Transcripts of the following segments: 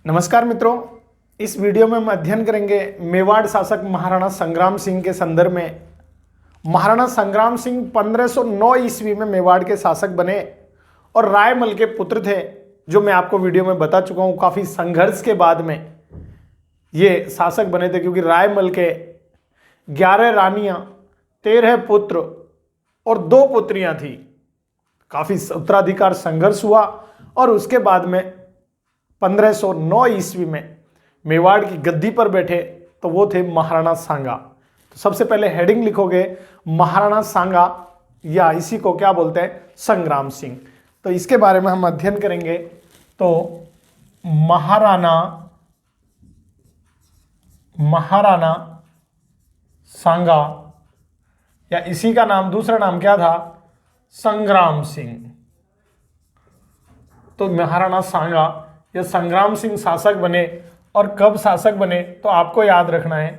नमस्कार मित्रों, इस वीडियो में हम अध्ययन करेंगे मेवाड़ शासक महाराणा संग्राम सिंह के संदर्भ में। महाराणा संग्राम सिंह 1509 ईस्वी में मेवाड़ के शासक बने और रायमल के पुत्र थे, जो मैं आपको वीडियो में बता चुका हूँ। काफ़ी संघर्ष के बाद में ये शासक बने थे, क्योंकि रायमल के 11 रानियाँ, 13 पुत्र और 2 पुत्रियाँ थी। काफ़ी उत्तराधिकार संघर्ष हुआ और उसके बाद में 1509 ईस्वी में मेवाड़ की गद्दी पर बैठे तो वो थे महाराणा सांगा। तो सबसे पहले हेडिंग लिखोगे महाराणा सांगा, या इसी को क्या बोलते हैं, संग्राम सिंह। तो इसके बारे में हम अध्ययन करेंगे। तो महाराणा सांगा, या इसी का नाम, दूसरा नाम क्या था, संग्राम सिंह। तो महाराणा सांगा या संग्राम सिंह शासक बने। और कब शासक बने, तो आपको याद रखना है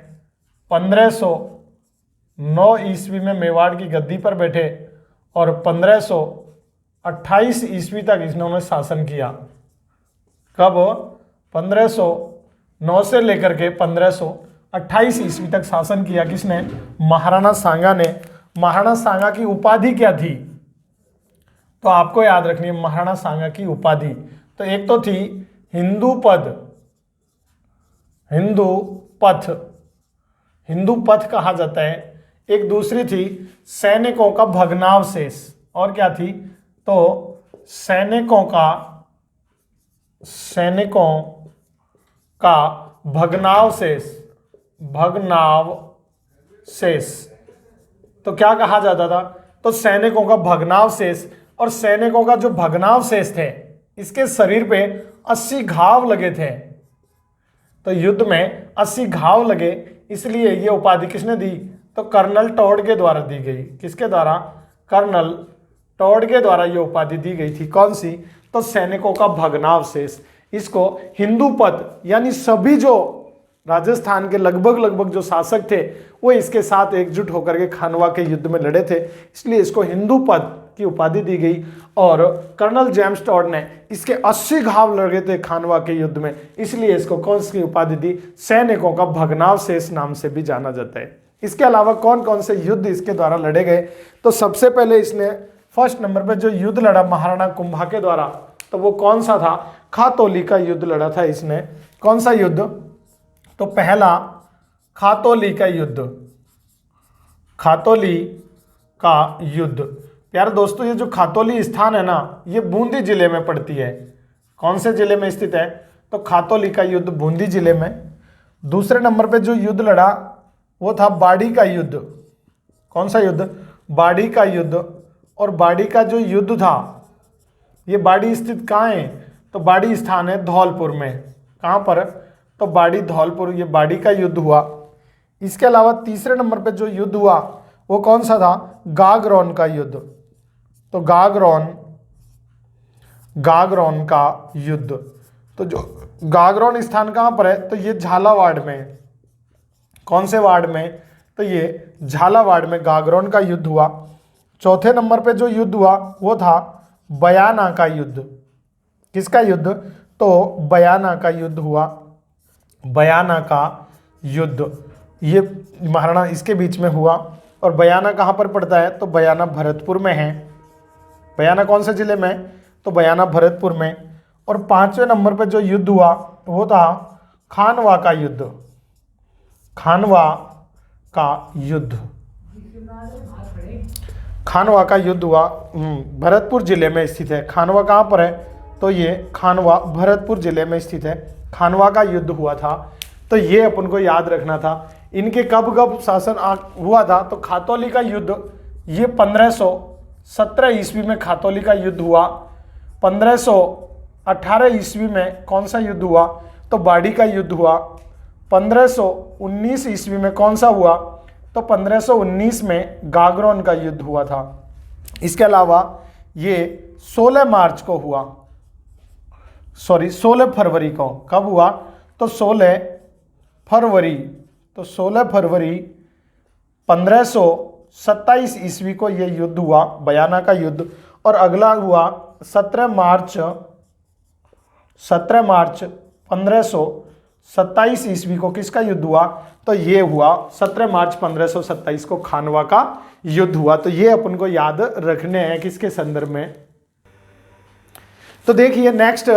1509 ईस्वी में मेवाड़ की गद्दी पर बैठे और 1528 ईस्वी तक इन्होंने शासन किया। कब? 1509 से लेकर के 1528 ईस्वी तक शासन किया। किसने? महाराणा सांगा ने। महाराणा सांगा की उपाधि क्या थी, तो आपको याद रखनी है महाराणा सांगा की उपाधि। तो एक तो थी हिंदू पथ कहा जाता है। एक दूसरी थी सैनिकों का भग्नावशेष। और क्या थी? तो सैनिकों का भग्नावशेष। तो क्या कहा जाता था? तो सैनिकों का भग्नावशेष। और सैनिकों का जो भग्नावशेष थे, इसके शरीर पे 80 घाव लगे थे। तो युद्ध में 80 घाव लगे, इसलिए ये उपाधि किसने दी? तो कर्नल टॉड के द्वारा दी गई। किसके द्वारा? कर्नल टॉड के द्वारा ये उपाधि दी गई थी। कौन सी? तो सैनिकों का भग्नावशेष। इसको हिंदू पद, यानी सभी जो राजस्थान के लगभग जो शासक थे वो इसके साथ एकजुट होकर के खानवा के युद्ध में लड़े थे, इसलिए इसको हिंदू पद की उपाधि दी गई। और कर्नल जेम्स टॉड ने इसके 80 घाव लगे थे खानवा के युद्ध में, इसलिए इसको कौन सी उपाधि दी? सैनिकों का भग्नावशेष नाम से भी जाना जाता है। इसके अलावा कौन कौन से युद्ध इसके द्वारा लड़े गए? तो सबसे पहले इसने फर्स्ट नंबर पर जो युद्ध लड़ा महाराणा कुंभा के द्वारा, तो वो कौन सा था? खातौली का युद्ध लड़ा था इसने। कौन सा युद्ध? तो पहला खातौली का युद्ध। प्यारे दोस्तों, ये जो खातौली स्थान है ना, ये बूंदी जिले में पड़ती है। कौन से जिले में स्थित है? तो खातौली का युद्ध बूंदी जिले में। दूसरे नंबर पे जो युद्ध लड़ा वो था बाड़ी का युद्ध। कौन सा युद्ध? बाड़ी का युद्ध। और बाड़ी का जो युद्ध था, ये बाड़ी स्थित कहाँ है? तो बाड़ी स्थान है धौलपुर में। कहाँ पर? तो बाड़ी धौलपुर, ये बाड़ी का युद्ध हुआ। इसके अलावा तीसरे नंबर पे जो युद्ध हुआ वो कौन सा था? गागरौन का युद्ध। तो गागरौन का युद्ध। तो जो गागरौन स्थान कहाँ पर है? तो ये झालावाड़ में। कौन से वार्ड में? तो ये झालावाड़ में गागरौन का युद्ध हुआ। चौथे नंबर पे जो युद्ध हुआ वो था बयाना का युद्ध। किसका युद्ध? तो बयाना का युद्ध हुआ। बयाना का युद्ध ये महाराणा इसके बीच में हुआ। और बयाना कहाँ पर पड़ता है? तो बयाना भरतपुर में है। बयाना कौन से जिले में? तो बयाना भरतपुर में। और पांचवें नंबर पर जो युद्ध हुआ वो था खानवा का युद्ध। खानवा का युद्ध हुआ, भरतपुर जिले में स्थित है। खानवा कहाँ पर है? तो ये खानवा भरतपुर जिले में स्थित है। खानवा का युद्ध हुआ था। तो ये अपन को याद रखना था। इनके कब शासन हुआ था? तो खातौली का युद्ध ये 1517 ईस्वी में खातौली का युद्ध हुआ। 1518 ईस्वी में कौन सा युद्ध हुआ? तो बाड़ी का युद्ध हुआ। 1519 ईस्वी में कौन सा हुआ? तो 1519 में गागरौन का युद्ध हुआ था। इसके अलावा ये 16 फरवरी को कब हुआ? तो 16 फरवरी 1527 ईस्वी को यह युद्ध हुआ, बयाना का युद्ध। और अगला हुआ 17 मार्च 1527 ईस्वी को किसका युद्ध हुआ? तो ये हुआ 17 मार्च 1527 को खानवा का युद्ध हुआ। तो ये अपन को याद रखने हैं किसके संदर्भ में। तो देखिए नेक्स्ट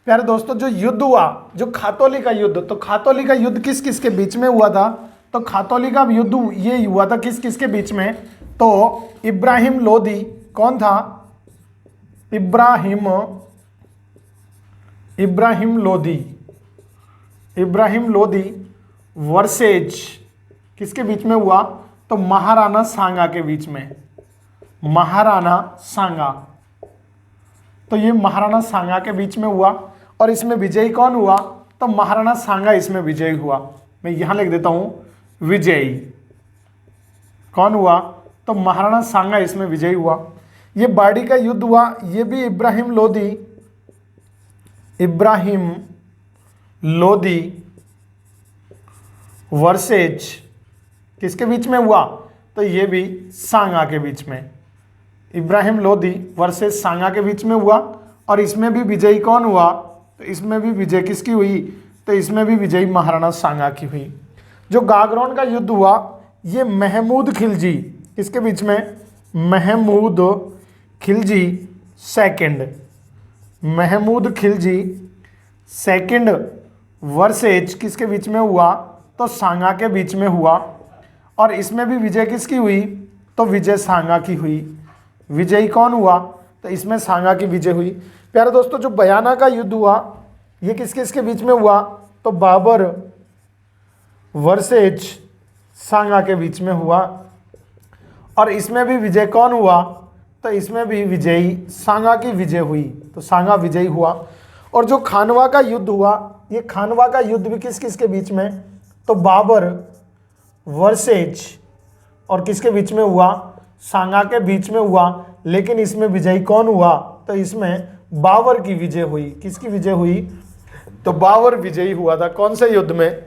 प्यारे दोस्तों, जो युद्ध हुआ, जो खातौली का युद्ध, तो खातौली का युद्ध किस किस के बीच में हुआ था? तो खातौली का युद्ध ये हुआ था किस किस के बीच में? तो इब्राहिम लोदी, कौन था? इब्राहिम लोदी वर्सेज किसके बीच में हुआ? तो महाराणा सांगा के बीच में, महाराणा सांगा। तो ये महाराणा सांगा के बीच में हुआ और इसमें विजयी कौन हुआ? तो महाराणा सांगा इसमें विजयी हुआ। मैं यहां लिख देता हूं विजयी कौन हुआ? तो महाराणा सांगा इसमें विजयी हुआ। ये बाड़ी का युद्ध हुआ, ये भी इब्राहिम लोदी वर्सेज किसके बीच में हुआ? तो ये भी सांगा के बीच में, इब्राहिम लोदी वर्सेज सांगा के बीच में हुआ। और इसमें भी विजयी कौन हुआ? तो इसमें भी विजय किसकी हुई? तो इसमें भी विजयी महाराणा सांगा की हुई। जो गागरोन का युद्ध हुआ, ये महमूद खिलजी किसके बीच में? महमूद खिलजी सेकंड वर्सेज किसके बीच में हुआ? तो सांगा के बीच में हुआ। और इसमें भी विजय किसकी हुई? तो विजय सांगा की हुई। विजयी कौन हुआ? तो इसमें सांगा की विजय हुई। प्यारे दोस्तों, जो बयाना का युद्ध हुआ, ये किस किस के बीच में हुआ? तो बाबर वर्सेज सांगा के बीच में हुआ। और इसमें भी विजय कौन हुआ? तो इसमें भी विजयी सांगा की विजय हुई। तो सांगा विजयी हुआ। और जो खानवा का युद्ध हुआ, ये खानवा का युद्ध भी किस किस के बीच में? तो बाबर वर्सेज और किसके बीच में हुआ? सांगा के बीच में हुआ। लेकिन इसमें विजयी कौन हुआ? तो इसमें बाबर की विजय हुई। किसकी विजय हुई? तो बाबर विजयी हुआ था। कौन से युद्ध में?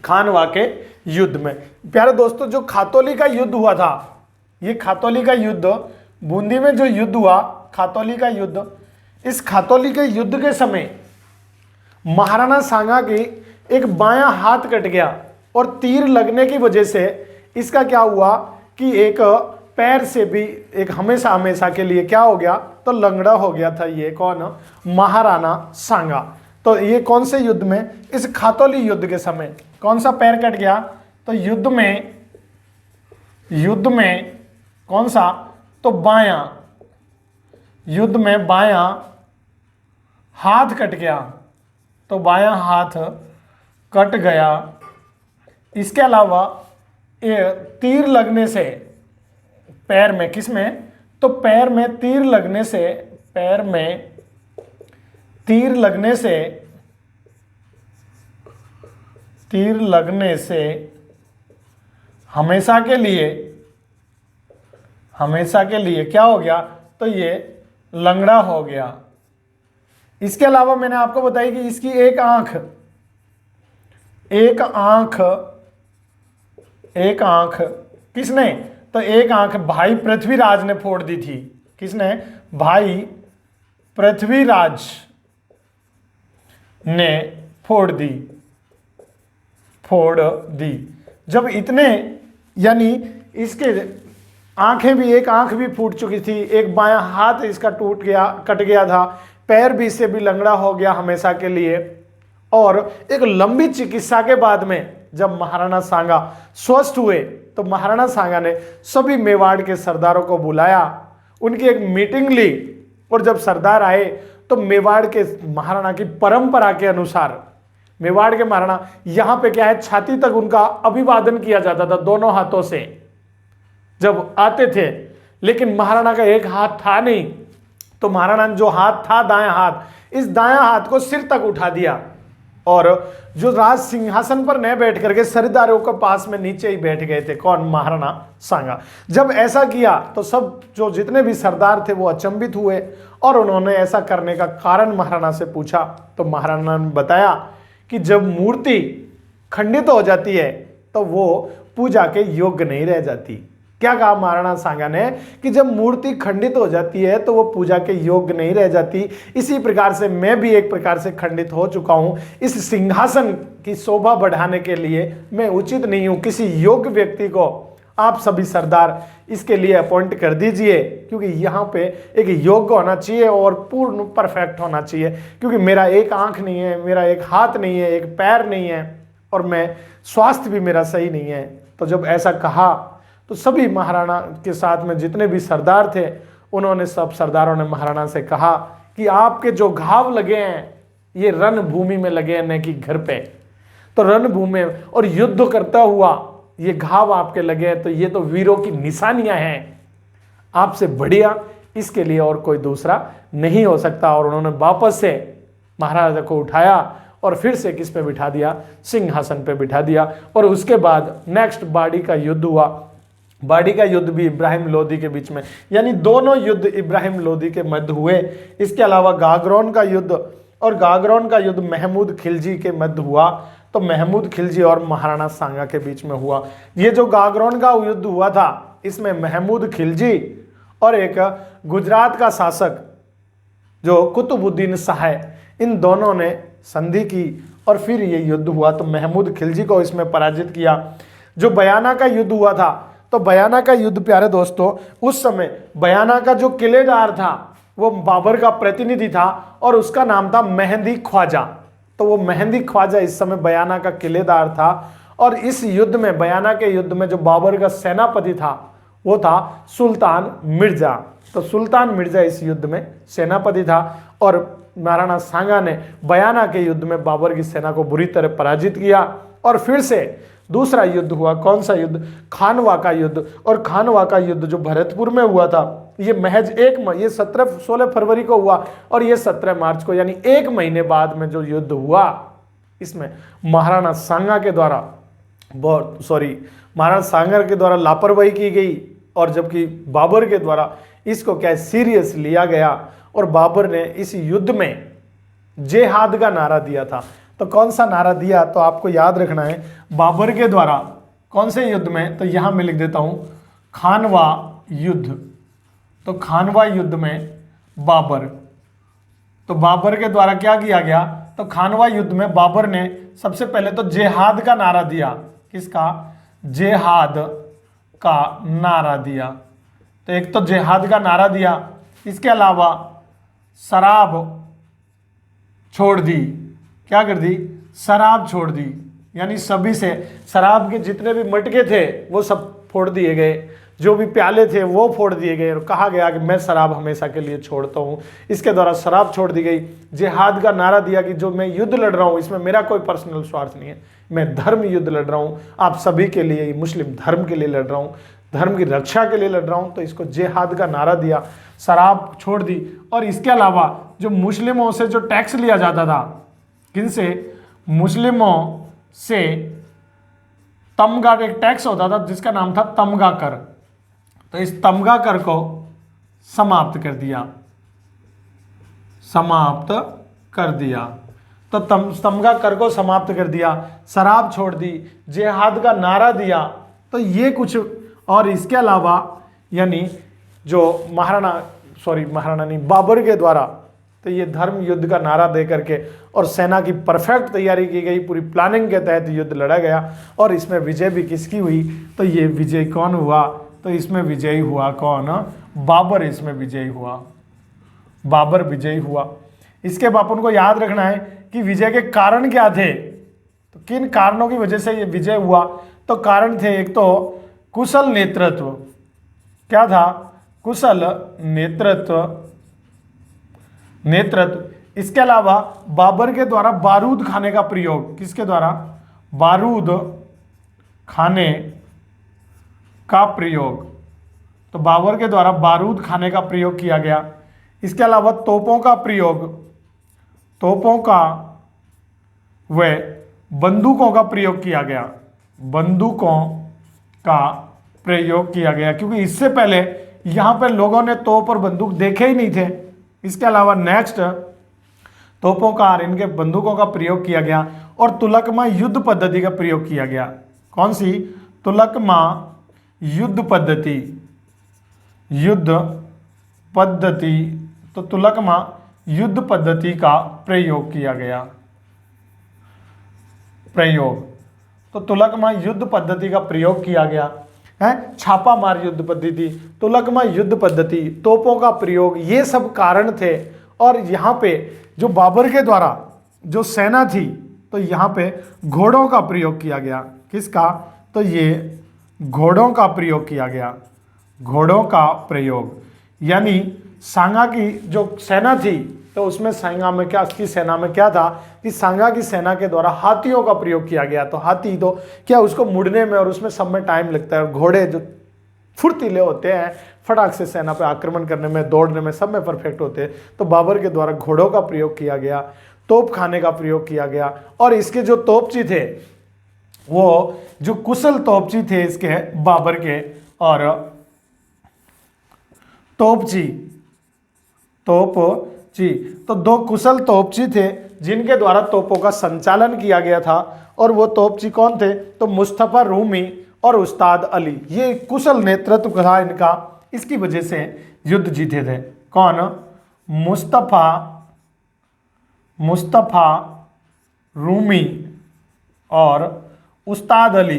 खानवा के युद्ध में। प्यारे दोस्तों, जो खातौली का युद्ध हुआ था, ये खातौली का युद्ध, बूंदी में जो युद्ध हुआ खातौली का युद्ध, इस खातौली के युद्ध के समय महाराणा सांगा की एक बायां हाथ कट गया और तीर लगने की वजह से इसका क्या हुआ कि एक पैर से भी एक हमेशा के लिए क्या हो गया? तो लंगड़ा हो गया था। ये कौन? महाराणा सांगा। तो ये कौन से युद्ध में? इस खातौली युद्ध के समय कौन सा पैर कट गया? तो युद्ध में कौन सा? तो बायां, युद्ध में बायां हाथ कट गया। तो बायां हाथ कट गया। इसके अलावा ये तीर लगने से पैर में, किस में? तो पैर में तीर लगने से, पैर में तीर लगने से हमेशा के लिए क्या हो गया? तो ये लंगड़ा हो गया। इसके अलावा मैंने आपको बताई कि इसकी एक आंख किसने? तो एक आंख भाई पृथ्वीराज ने फोड़ दी थी। किसने? भाई पृथ्वीराज ने फोड़ दी। जब इतने, यानी इसके आंखें भी, एक आंख भी फूट चुकी थी, एक बायां हाथ इसका कट गया था, पैर भी इससे भी लंगड़ा हो गया हमेशा के लिए। और एक लंबी चिकित्सा के बाद में जब महाराणा सांगा स्वस्थ हुए, तो महाराणा सांगा ने सभी मेवाड़ के सरदारों को बुलाया, उनकी एक मीटिंग ली। और जब सरदार आए तो मेवाड़ के महाराणा की परंपरा के अनुसार, मेवाड़ के महाराणा, यहां पे क्या है, छाती तक उनका अभिवादन किया जाता था दोनों हाथों से जब आते थे। लेकिन महाराणा का एक हाथ था नहीं, तो महाराणा ने जो हाथ था, दायां हाथ, इस दायां हाथ को सिर तक उठा दिया और जो राज सिंहासन पर न बैठ करके सरदारों के पास में नीचे ही बैठ गए थे। कौन? महाराणा सांगा। जब ऐसा किया तो सब जो जितने भी सरदार थे वो अचंभित हुए और उन्होंने ऐसा करने का कारण महाराणा से पूछा। तो महाराणा ने बताया कि जब मूर्ति खंडित हो जाती है तो वो पूजा के योग्य नहीं रह जाती। क्या कहा महाराणा सांगा ने कि जब मूर्ति खंडित हो जाती है तो वो पूजा के योग्य नहीं रह जाती। इसी प्रकार से मैं भी एक प्रकार से खंडित हो चुका हूं। इस सिंहासन की शोभा बढ़ाने के लिए मैं उचित नहीं हूं। किसी योग्य व्यक्ति को आप सभी सरदार इसके लिए अपॉइंट कर दीजिए, क्योंकि यहाँ पे एक योग्य होना चाहिए और पूर्ण परफेक्ट होना चाहिए। क्योंकि मेरा एक आंख नहीं है, मेरा एक हाथ नहीं है, एक पैर नहीं है, और मैं स्वास्थ्य भी मेरा सही नहीं है। तो जब ऐसा कहा तो सभी महाराणा के साथ में जितने भी सरदार थे, उन्होंने सब सरदारों ने महाराणा से कहा कि आपके जो घाव लगे हैं ये रणभूमि में लगे हैं, न कि घर पे। तो रणभूमि और युद्ध करता हुआ ये घाव आपके लगे हैं, तो ये तो वीरों की निशानियां हैं। आपसे बढ़िया इसके लिए और कोई दूसरा नहीं हो सकता। और उन्होंने वापस से महाराजा को उठाया और फिर से किस पे बिठा दिया? सिंहासन पे बिठा दिया। और उसके बाद नेक्स्ट बाड़ी का युद्ध हुआ। बाड़ी का युद्ध भी इब्राहिम लोदी के बीच में, यानी दोनों युद्ध इब्राहिम लोदी के मध्य हुए। इसके अलावा गागरोन का युद्ध, और गागरोन का युद्ध महमूद खिलजी के मध्य हुआ। तो महमूद खिलजी और महाराणा सांगा के बीच में हुआ। ये जो गागरोन का युद्ध हुआ था, इसमें महमूद खिलजी और एक गुजरात का शासक जो कुतुबुद्दीन शाह, इन दोनों ने संधि की और फिर ये युद्ध हुआ। तो महमूद खिलजी को इसमें पराजित किया। जो बयाना का युद्ध हुआ था, तो बयाना का युद्ध प्यारे दोस्तों, उस समय बयाना का जो किलेदार था वो बाबर का प्रतिनिधि था और उसका नाम था मेहंदी ख्वाजा। तो वो मेहंदी ख्वाजा इस समय बयाना का किलेदार था। और इस युद्ध में, बयाना के युद्ध में, जो बाबर का सेनापति था वो था सुल्तान मिर्जा। तो सुल्तान मिर्जा इस युद्ध में सेनापति था। और महाराणा सांगा ने बयाना के युद्ध में बाबर की सेना को बुरी तरह पराजित किया। और फिर से दूसरा युद्ध हुआ। कौन सा युद्ध? खानवा का युद्ध। और खानवा का युद्ध जो भरतपुर में हुआ था, ये महज ये 16 फरवरी को हुआ और ये 17 मार्च को, यानी एक महीने बाद में जो युद्ध हुआ, इसमें महाराणा सांगा के द्वारा महाराणा सांगा के द्वारा लापरवाही की गई, और जबकि बाबर के द्वारा इसको क्या सीरियस लिया गया। और बाबर ने इस युद्ध में जेहाद का नारा दिया था। तो कौन सा नारा दिया? तो आपको याद रखना है, बाबर के द्वारा कौन से युद्ध में? तो यहां मैं लिख देता हूं, खानवा युद्ध। तो खानवा युद्ध में बाबर, तो बाबर के द्वारा क्या किया गया? तो खानवा युद्ध में बाबर ने सबसे पहले तो जेहाद का नारा दिया। किसका? जेहाद का नारा दिया। तो एक तो जेहाद का नारा दिया, इसके अलावा शराब छोड़ दी। क्या कर दी? शराब छोड़ दी। यानी सभी से शराब के जितने भी मटके थे वो सब फोड़ दिए गए, जो भी प्याले थे वो फोड़ दिए गए, और कहा गया कि मैं शराब हमेशा के लिए छोड़ता हूँ। इसके द्वारा शराब छोड़ दी गई। जिहाद का नारा दिया कि जो मैं युद्ध लड़ रहा हूँ इसमें मेरा कोई पर्सनल स्वार्थ नहीं है, मैं धर्म युद्ध लड़ रहा हूँ, आप सभी के लिए, मुस्लिम धर्म के लिए लड़ रहा हूँ, धर्म की रक्षा के लिए लड़ रहा हूँ। तो इसको जिहाद का नारा दिया, शराब छोड़ दी। और इसके अलावा जो मुस्लिमों से जो टैक्स लिया जाता था, किनसे? मुस्लिमों से तमगा एक टैक्स होता था जिसका नाम था तमगा कर। तो इस तमगा कर को समाप्त कर दिया, समाप्त कर दिया। तो तमगा कर को समाप्त कर दिया, शराब छोड़ दी, जिहाद का नारा दिया। तो ये कुछ, और इसके अलावा यानी जो महाराणा नहीं, बाबर के द्वारा तो ये धर्म युद्ध का नारा दे करके और सेना की परफेक्ट तैयारी की गई, पूरी प्लानिंग के तहत युद्ध लड़ा गया। और इसमें विजय भी किसकी हुई? तो ये विजय कौन हुआ? तो इसमें विजयी हुआ कौन? बाबर इसमें विजयी हुआ, बाबर विजयी हुआ। इसके बाद उनको याद रखना है कि विजय के कारण क्या थे। तो किन कारणों की वजह से ये विजय हुआ? तो कारण थे, एक तो कुशल नेतृत्व। क्या था? कुशल नेतृत्व। इसके अलावा बाबर के द्वारा बारूद खाने का प्रयोग। किसके द्वारा? बारूद खाने का प्रयोग। तो बाबर के द्वारा बारूद खाने का प्रयोग किया गया। इसके अलावा तोपों का प्रयोग, तोपों का व बंदूकों का प्रयोग किया गया, बंदूकों का प्रयोग किया गया, क्योंकि इससे पहले यहां पर लोगों ने तोप और बंदूक देखे ही नहीं थे। इसके अलावा नेक्स्ट तोपों का और इनके बंदूकों का प्रयोग किया गया और तुलकमा युद्ध पद्धति का प्रयोग किया गया। कौन सी? तुलकमा युद्ध पद्धति, युद्ध पद्धति, तो तुलकमा युद्ध पद्धति का प्रयोग किया गया। प्रयोग, तो तुलकमा युद्ध पद्धति का प्रयोग किया गया है। छापामार युद्ध पद्धति, तुलकमा युद्ध पद्धति, तोपों का प्रयोग, ये सब कारण थे। और यहाँ पे जो बाबर के द्वारा जो सेना थी, तो यहाँ पे घोड़ों का प्रयोग किया गया। किसका? तो ये घोड़ों का प्रयोग किया गया, घोड़ों का प्रयोग। यानी सांगा की जो सेना थी, तो उसमें सांगा में क्या, की सेना में क्या था कि सांगा की सेना के द्वारा हाथियों का प्रयोग किया गया। तो हाथी तो क्या, उसको मुड़ने में और उसमें सब में टाइम लगता है, और घोड़े जो फुर्तीले होते हैं, फटाक से सेना पे आक्रमण करने में, दौड़ने में, सब में परफेक्ट होते हैं। तो बाबर के द्वारा घोड़ों का प्रयोग किया गया, तोप खाने का प्रयोग किया गया। और इसके जो तोपची थे, वो जो कुशल तोपची थे इसके बाबर के, और तोपची तो दो कुशल तोपची थे जिनके द्वारा तोपों का संचालन किया गया था। और वो तोपची कौन थे? तो मुस्तफा रूमी और उस्ताद अली। ये कुशल नेतृत्व था इनका, इसकी वजह से युद्ध जीते थे। कौन? मुस्तफा रूमी और उस्ताद अली।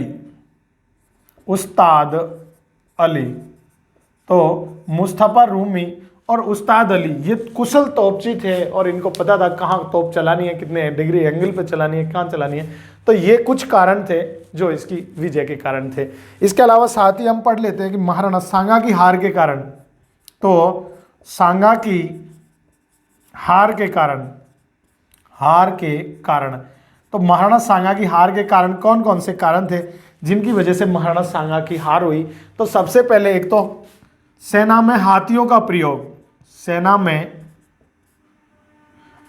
तो मुस्तफा रूमी और उस्ताद अली ये कुशल तोपची थे, और इनको पता था कहाँ तोप चलानी है, कितने डिग्री एंगल पे चलानी है, कहाँ चलानी है। तो ये कुछ कारण थे जो इसकी विजय के कारण थे। इसके अलावा साथ ही हम पढ़ लेते हैं कि महाराणा सांगा की हार के कारण, तो सांगा की हार के कारण, तो महाराणा सांगा की हार के कारण कौन कौन से कारण थे जिनकी वजह से महाराणा सांगा की हार हुई? तो सबसे पहले एक तो सेना में हाथियों का प्रयोग, सेना में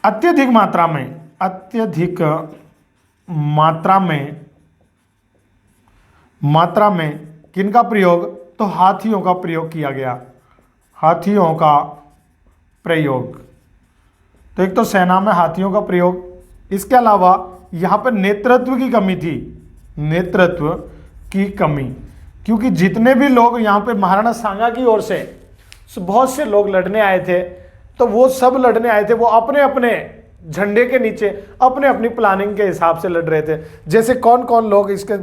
अत्यधिक मात्रा में किनका प्रयोग? तो हाथियों का प्रयोग किया गया, हाथियों का प्रयोग। तो एक तो सेना में हाथियों का प्रयोग। इसके अलावा यहाँ पर नेतृत्व की कमी थी, नेतृत्व की कमी, क्योंकि जितने भी लोग यहाँ पे महाराणा सांगा की ओर से बहुत से लोग लड़ने आए थे, तो वो सब लड़ने आए थे, वो अपने अपने झंडे के नीचे अपने अपनी प्लानिंग के हिसाब से लड़ रहे थे। जैसे कौन कौन लोग इसके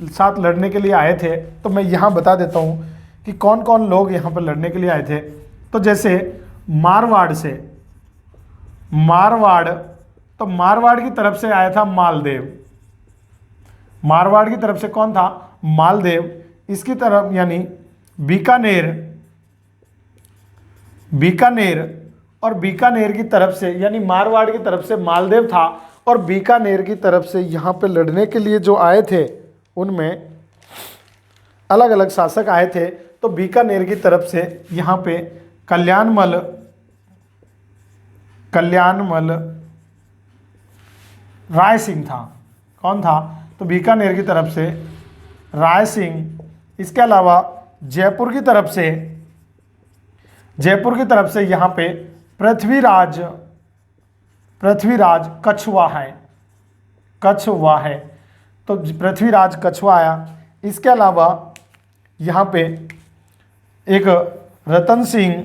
साथ लड़ने के लिए आए थे, तो मैं यहाँ बता देता हूँ कि कौन कौन लोग यहाँ पर लड़ने के लिए आए थे। तो जैसे मारवाड़ तो मारवाड़ की तरफ से आया था मालदेव, मारवाड़ की तरफ से कौन था? मालदेव। इसकी तरफ यानी बीकानेर और बीकानेर की तरफ से, यानी मारवाड़ की तरफ से मालदेव था, और बीकानेर की तरफ से यहाँ पे लड़ने के लिए जो आए थे उनमें अलग अलग शासक आए थे। तो बीकानेर की तरफ से यहाँ पे कल्याणमल राय सिंह था। कौन था? तो बीकानेर की तरफ से राय सिंह। इसके अलावा जयपुर की तरफ से यहाँ पे पृथ्वीराज कछुआ है, तो पृथ्वीराज कछुआ आया। इसके अलावा यहाँ पे एक रतन सिंह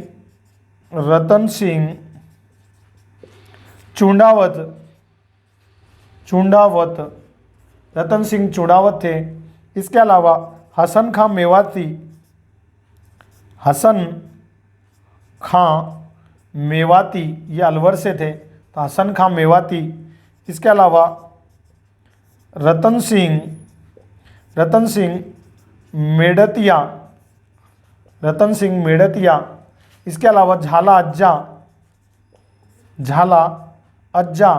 चूंडावत थे। इसके अलावा हसन खां मेवाती ये अलवर से थे, तो हसन खां मेवाती। इसके अलावा रतन सिंह मेड़तिया। इसके अलावा झाला अज्जा।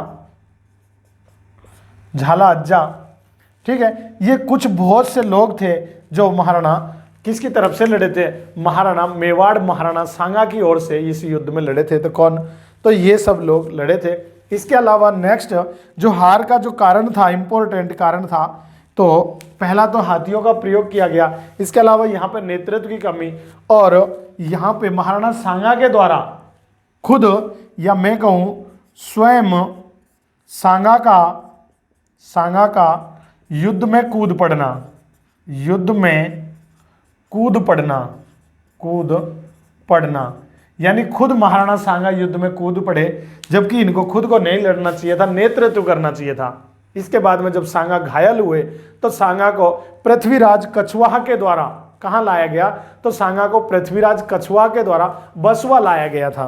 ठीक है, ये कुछ बहुत से लोग थे जो महाराणा किसकी तरफ से लड़े थे? महाराणा मेवाड़ महाराणा सांगा की ओर से इस युद्ध में लड़े थे। तो कौन? तो ये सब लोग लड़े थे। इसके अलावा नेक्स्ट जो हार का जो कारण था, इंपॉर्टेंट कारण था, तो पहला तो हाथियों का प्रयोग किया गया। इसके अलावा यहाँ पे नेतृत्व की कमी, और यहाँ पे महाराणा सांगा के द्वारा खुद, या मैं कहूँ स्वयं सांगा का युद्ध में कूद पड़ना, युद्ध में कूद पड़ना, कूद पड़ना, यानी खुद महाराणा सांगा युद्ध में कूद पड़े, जबकि इनको खुद को नहीं लड़ना चाहिए था, नेतृत्व करना चाहिए था। इसके बाद में जब सांगा घायल हुए तो सांगा को पृथ्वीराज कछवाहा के द्वारा कहां लाया गया, तो सांगा को पृथ्वीराज कछवाहा के द्वारा बसवा लाया गया था।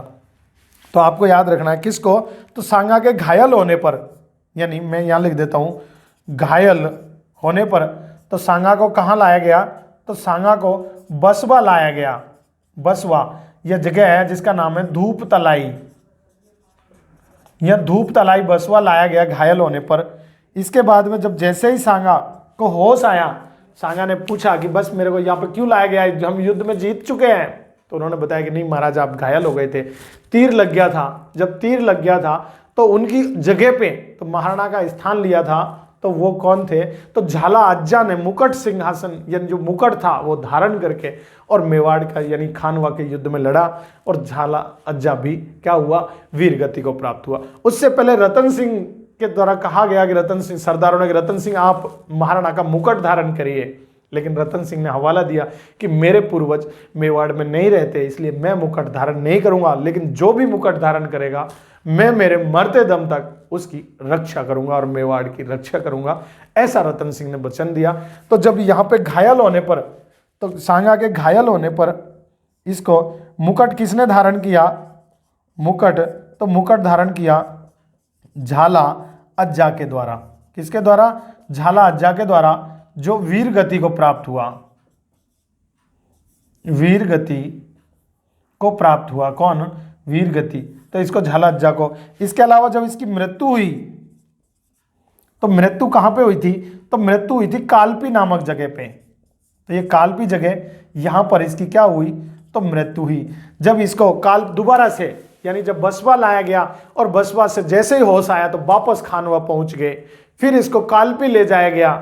तो आपको याद रखना है किसको, तो सांगा के घायल होने पर, यानी मैं यहां लिख देता हूं घायल होने पर, तो सांगा को कहां लाया गया, तो सांगा को बसवा लाया गया। बसवा यह जगह है जिसका नाम है धूप तलाई, यह धूप तलाई बसवा लाया गया घायल होने पर। इसके बाद में जब जैसे ही सांगा को होश आया, सांगा ने पूछा कि बस मेरे को यहाँ पर क्यों लाया गया है, हम युद्ध में जीत चुके हैं। तो उन्होंने बताया कि नहीं महाराज आप घायल हो गए थे, तीर लग गया था। जब तीर लग गया था तो उनकी जगह पे तो महाराणा का स्थान लिया था, तो वो कौन थे, तो झाला अज्जा ने मुकुट सिंहासन यानी जो मुकुट था वो धारण करके और मेवाड़ का यानी खानवा के युद्ध में लड़ा, और झाला अज्जा भी क्या हुआ, वीर गति को प्राप्त हुआ। उससे पहले रतन सिंह के द्वारा कहा गया कि रतन सिंह सरदारों ने, रतन सिंह आप महाराणा का मुकुट धारण करिए, लेकिन रतन सिंह ने हवाला दिया कि मेरे पूर्वज मेवाड़ में नहीं रहते, इसलिए मैं मुकुट धारण नहीं करूंगा, लेकिन जो भी मुकुट धारण करेगा मैं मेरे मरते दम तक उसकी रक्षा करूंगा और मेवाड़ की रक्षा करूंगा, ऐसा रतन सिंह ने वचन दिया। तो जब यहाँ पे घायल होने पर, तो सांगा के घायल होने पर इसको मुकुट किसने धारण किया, मुकुट, तो मुकुट धारण किया झाला अज्जा के द्वारा। किसके द्वारा, झाला अज्जा के द्वारा, जो वीर गति को प्राप्त हुआ, वीर गति को प्राप्त हुआ। कौन, वीर गति, तो इसको झाला अज्जा को। इसके अलावा जब इसकी मृत्यु हुई, तो मृत्यु कहां पे हुई थी, तो मृत्यु हुई थी कालपी नामक जगह पे। तो ये कालपी जगह, यहां पर इसकी क्या हुई, तो मृत्यु हुई। जब इसको काल दोबारा से, यानी जब बसवा लाया गया और बसवा से जैसे ही होश आया तो वापस खानवा पहुंच गए, फिर इसको कालपी ले जाया गया,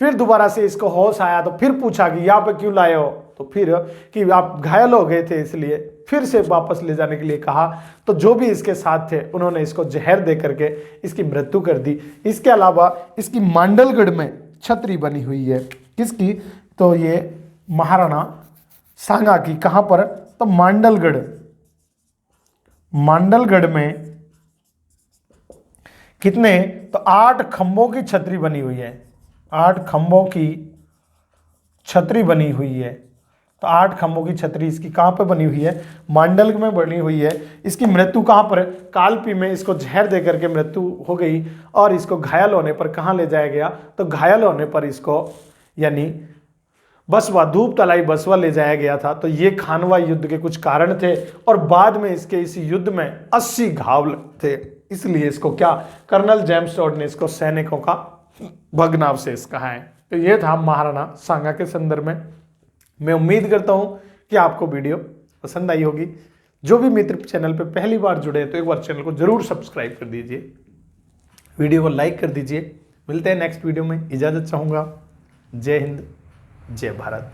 फिर दोबारा से इसको होश आया तो फिर पूछा कि यहाँ पे क्यों लाए हो, तो फिर कि आप घायल हो गए थे इसलिए फिर से वापस ले जाने के लिए कहा। तो जो भी इसके साथ थे उन्होंने इसको जहर दे करके इसकी मृत्यु कर दी। इसके अलावा इसकी मांडलगढ़ में छतरी बनी हुई है, किसकी, तो ये महाराणा सांगा की। कहां पर, तो मांडलगढ़, मांडलगढ़ में कितने, तो 8 खंभों की छतरी बनी हुई है, 8 खंभों की छतरी बनी हुई है। तो 8 खंभों की छतरी इसकी कहां पे बनी हुई है, मांडल में बनी हुई है। इसकी मृत्यु कहां पर, कालपी में इसको जहर दे करके मृत्यु हो गई, और इसको घायल होने पर कहां ले जाया गया, तो घायल होने पर इसको यानी बसवा, धूप तलाई बसवा ले जाया गया था। तो ये खानवा युद्ध के कुछ कारण थे, और बाद में इसके इस युद्ध में 80 घाव थे, इसलिए इसको क्या, कर्नल जेम्स टॉड ने इसको सैनिकों का भग्नावशेष कहा है। तो ये था महाराणा सांगा के संदर्भ में। मैं उम्मीद करता हूं कि आपको वीडियो पसंद आई होगी। जो भी मित्र चैनल पे पहली बार जुड़े हैं तो एक बार चैनल को जरूर सब्सक्राइब कर दीजिए, वीडियो को लाइक कर दीजिए। मिलते हैं नेक्स्ट वीडियो में, इजाजत चाहूंगा। जय हिंद, जय भारत।